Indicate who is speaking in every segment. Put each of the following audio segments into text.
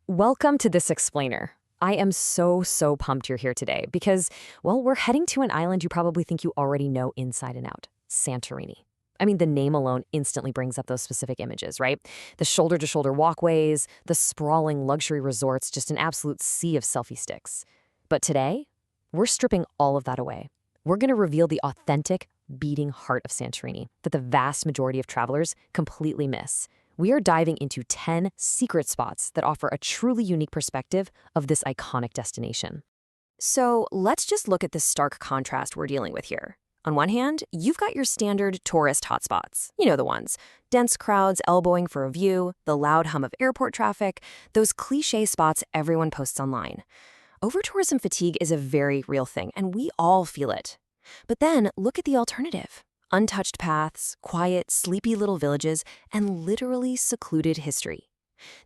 Speaker 1: Welcome to This Explainer. I am so pumped you're here today because, well, we're heading to an island you probably think you already know inside and out, Santorini. I mean, the name alone instantly brings up those specific images, right? The shoulder-to-shoulder walkways, the sprawling luxury resorts, just an absolute sea of selfie sticks. But today, we're stripping all of that away. We're going to reveal the authentic, beating heart of Santorini that the vast majority of travelers completely miss. We are diving into 10 secret spots that offer a truly unique perspective of this iconic destination. So let's just look at the stark contrast we're dealing with here. On one hand, you've got your standard tourist hotspots. You know the ones. Dense crowds elbowing for a view, the loud hum of airport traffic, those cliché spots everyone posts online. Over-tourism fatigue is a very real thing, and we all feel it. But then look at the alternative. Untouched paths, quiet, sleepy little villages, and literally secluded history.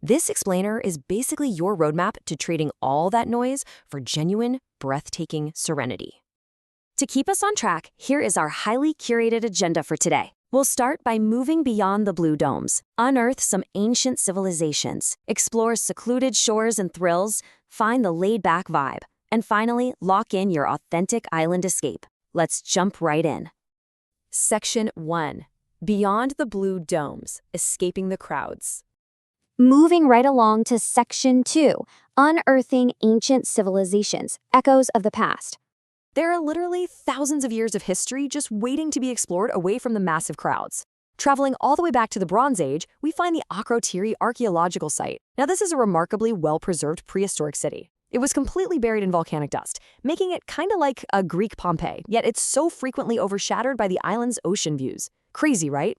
Speaker 1: This explainer is basically your roadmap to trading all that noise for genuine, breathtaking serenity. To keep us on track, here is our highly curated agenda for today. We'll start by moving beyond the blue domes, unearth some ancient civilizations, explore secluded shores and thrills, find the laid-back vibe, and finally, lock in your authentic island escape. Let's jump right in. Section 1. Beyond the blue domes, escaping the crowds.
Speaker 2: Moving right along to Section 2, unearthing ancient civilizations, echoes of the past.
Speaker 1: There are literally thousands of years of history just waiting to be explored away from the massive crowds. Traveling all the way back to the Bronze Age, we find the Akrotiri archaeological site. Now, this is a remarkably well-preserved prehistoric city. It was completely buried in volcanic dust, making it kind of like a Greek Pompeii, yet it's so frequently overshadowed by the island's ocean views. Crazy, right?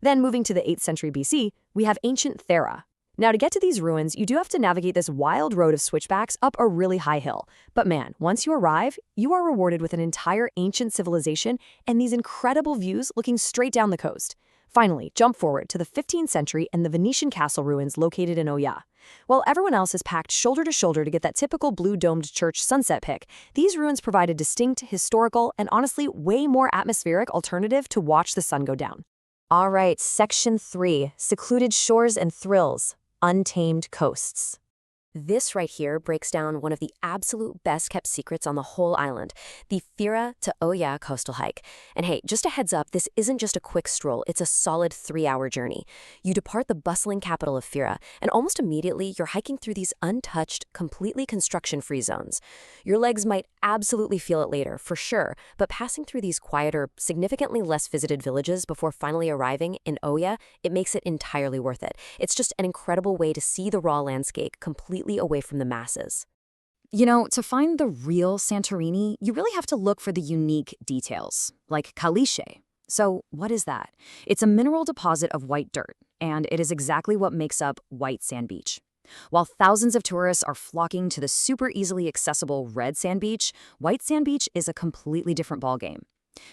Speaker 1: Then moving to the 8th century BC, we have ancient Thera. Now, to get to these ruins, you do have to navigate this wild road of switchbacks up a really high hill. But man, once you arrive, you are rewarded with an entire ancient civilization and these incredible views looking straight down the coast. Finally, jump forward to the 15th century and the Venetian castle ruins located in Oia. While everyone else is packed shoulder to shoulder to get that typical blue-domed church sunset pic, these ruins provide a distinct, historical, and honestly way more atmospheric alternative to watch the sun go down. All right, Section 3, secluded shores and thrills, untamed coasts. This right here breaks down one of the absolute best-kept secrets on the whole island, the Fira to Oya coastal hike. And hey, just a heads up, this isn't just a quick stroll, it's a solid 3-hour journey. You depart the bustling capital of Fira, and almost immediately you're hiking through these untouched, completely construction-free zones. Your legs might absolutely feel it later, for sure, but passing through these quieter, significantly less visited villages before finally arriving in Oya, it makes it entirely worth it. It's just an incredible way to see the raw landscape completely away from the masses.
Speaker 3: You know, to find the real Santorini, you really have to look for the unique details, like caliche. So what is that? It's a mineral deposit of white dirt, and it is exactly what makes up white sand beach. While thousands of tourists are flocking to the super easily accessible red sand beach, white sand beach is a completely different ballgame.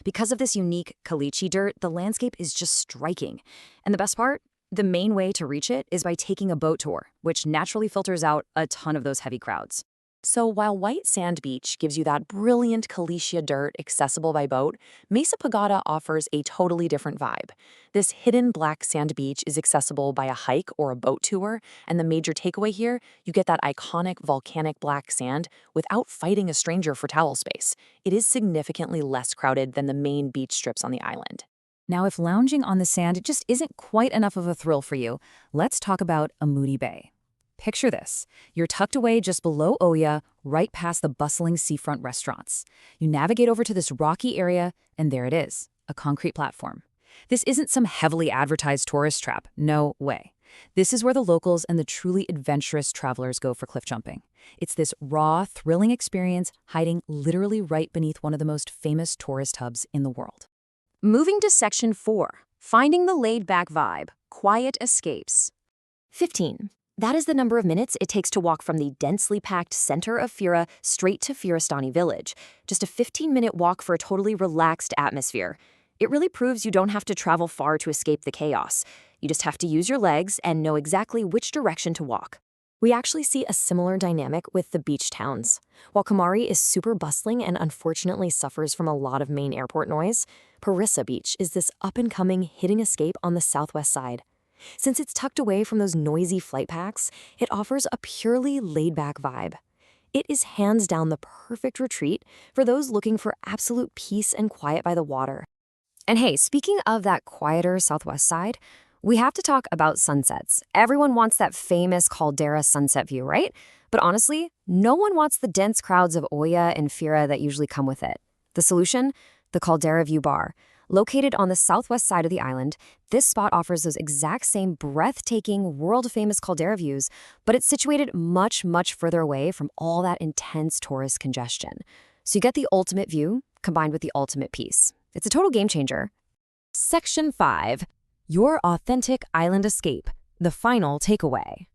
Speaker 3: Because of this unique caliche dirt, the landscape is just striking. And the best part? The main way to reach it is by taking a boat tour, which naturally filters out a ton of those heavy crowds. So while white sand beach gives you that brilliant caliche dirt accessible by boat, Mesa Pagoda offers a totally different vibe. This hidden black sand beach is accessible by a hike or a boat tour, and the major takeaway here, you get that iconic volcanic black sand without fighting a stranger for towel space. It is significantly less crowded than the main beach strips on the island. Now, if lounging on the sand just isn't quite enough of a thrill for you, let's talk about Amudi Bay. Picture this. You're tucked away just below Oya, right past the bustling seafront restaurants. You navigate over to this rocky area, and there it is, a concrete platform. This isn't some heavily advertised tourist trap. No way. This is where the locals and the truly adventurous travelers go for cliff jumping. It's this raw, thrilling experience hiding literally right beneath one of the most famous tourist hubs in the world.
Speaker 1: Moving to Section 4, finding the laid-back vibe, quiet escapes. 15. That is the number of minutes it takes to walk from the densely packed center of Fira straight to Firastani village. Just a 15-minute walk for a totally relaxed atmosphere. It really proves you don't have to travel far to escape the chaos. You just have to use your legs and know exactly which direction to walk. We actually see a similar dynamic with the beach towns. While Kamari is super bustling and unfortunately suffers from a lot of main airport noise, Parissa Beach is this up-and-coming hidden escape on the southwest side. Since it's tucked away from those noisy flight packs, it offers a purely laid-back vibe. It is hands down the perfect retreat for those looking for absolute peace and quiet by the water.
Speaker 3: And hey, speaking of that quieter southwest side, we have to talk about sunsets. Everyone wants that famous caldera sunset view, right? But honestly, no one wants the dense crowds of Oya and Fira that usually come with it. The solution? The Caldera View Bar. Located on the southwest side of the island, this spot offers those exact same breathtaking, world-famous caldera views, but it's situated much, much further away from all that intense tourist congestion. So you get the ultimate view combined with the ultimate peace. It's a total game changer.
Speaker 1: Section 5. Your authentic island escape. The final takeaway.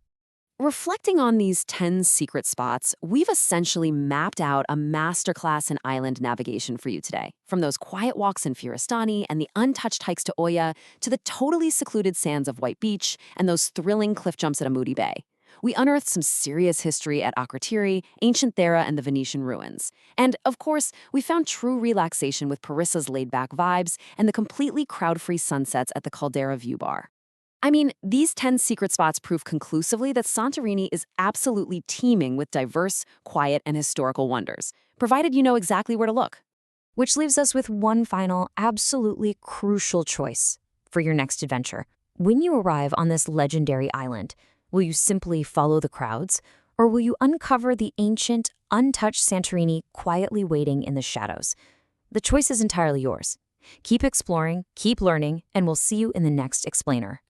Speaker 1: Reflecting on these 10 secret spots, we've essentially mapped out a masterclass in island navigation for you today. From those quiet walks in Firistani and the untouched hikes to Oya, to the totally secluded sands of White Beach and those thrilling cliff jumps at Amudi Bay. We unearthed some serious history at Akrotiri, ancient Thera, and the Venetian ruins. And, of course, we found true relaxation with Parissa's laid-back vibes and the completely crowd-free sunsets at the Caldera View Bar. I mean, these 10 secret spots prove conclusively that Santorini is absolutely teeming with diverse, quiet, and historical wonders, provided you know exactly where to look.
Speaker 3: Which leaves us with one final, absolutely crucial choice for your next adventure. When you arrive on this legendary island, will you simply follow the crowds, or will you uncover the ancient, untouched Santorini quietly waiting in the shadows? The choice is entirely yours. Keep exploring, keep learning, and we'll see you in the next explainer.